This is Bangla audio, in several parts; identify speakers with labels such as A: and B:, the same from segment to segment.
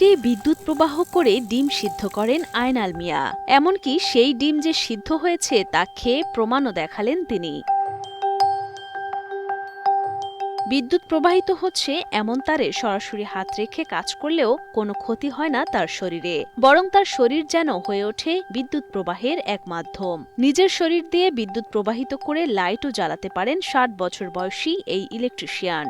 A: শরীরে বিদ্যুৎ প্রবাহ করে ডিম সিদ্ধ করেন আয়নাল মিয়া। এমনকি সেই ডিম যে সিদ্ধ হয়েছে তা খেয়ে প্রমাণও দেখালেন তিনি। বিদ্যুৎ প্রবাহিত হচ্ছে এমন তারে সরাসরি হাত রেখে কাজ করলেও কোনো ক্ষতি হয় না তার শরীরে, বরং তার শরীর যেন হয়ে ওঠে বিদ্যুৎ প্রবাহের এক মাধ্যম। নিজের শরীর দিয়ে বিদ্যুৎ প্রবাহিত করে লাইটও জ্বালাতে পারেন ৬০ বছর বয়সী এই ইলেকট্রিশিয়ান।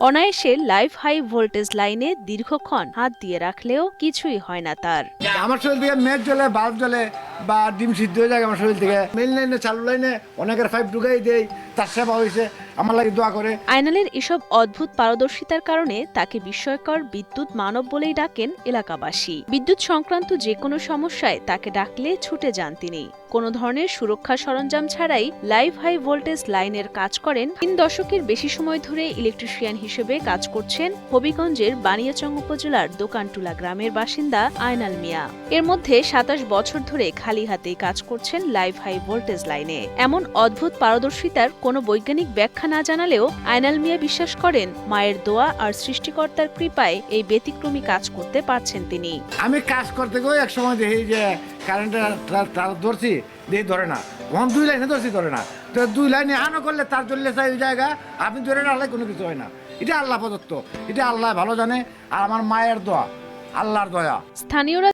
A: অনায়াসে লাইভ হাই ভোল্টেজ লাইনে দীর্ঘক্ষণ হাত দিয়ে রাখলেও কিছুই হয় না তার।
B: আমার শরীর থেকে মেঘ জ্বলে, বাল্ব জ্বলে বা ডিম সিদ্ধ হয়ে যায় আমার শরীর থেকে। মেইন লাইনে, চালু লাইনে অনেকের পাইপ ঢুকাই দেয়, তার সেবা হয়েছে, আমার লাগে দোয়া করে।
A: আয়নালের এসব অদ্ভুত পারদর্শিতার কারণে তাকে বিস্ময়কর বিদ্যুৎ মানব বলেই ডাকেন এলাকাবাসী। বিদ্যুৎ সংক্রান্ত যে কোনো সমস্যায় তাকে ডাকলে ছুটে যান তিনি। কোনো ধরনের সুরক্ষা সরঞ্জাম ছাড়াই লাইভ হাই ভোল্টেজ লাইনের কাজ করেন। ৩ দশকের বেশি সময় ধরে ইলেকট্রিশিয়ান হিসেবে কাজ করছেন হবিগঞ্জের বানিয়াচং উপজেলার দোকানটুলা গ্রামের বাসিন্দা আয়নাল মিয়া। এর মধ্যে ২৭ বছর ধরে খালি হাতেই কাজ করছেন লাইভ হাই ভোল্টেজ লাইনে। এমন অদ্ভুত পারদর্শিতার কোনো বৈজ্ঞানিক ব্যাখ্যা না জানালেও আয়নাল মিয়া বিশ্বাস করেন মায়ের দোয়া আর সৃষ্টিকর্তার কৃপায় এই ব্যতিক্রমী কাজ করতে পারছেন তিনি।
B: আমি কাজ করতে গিয়ে এক সময় দেখি যে কারেন্টের ধরছি, দেখি ধরে না। ওখান 2 লাইনে ধরছি, ধরে না। তো 2 লাইনে আনো করলে তার জ্বললে চাই ওই জায়গা, আপনি ধরে রাখলে কোনো কিছু হয় না। এটা আল্লাহ প্রদত্ত, এটা আল্লাহ ভালো জানে। আর আমার মায়ের দোয়া, আল্লাহর দয়া।
A: স্থানীয়রা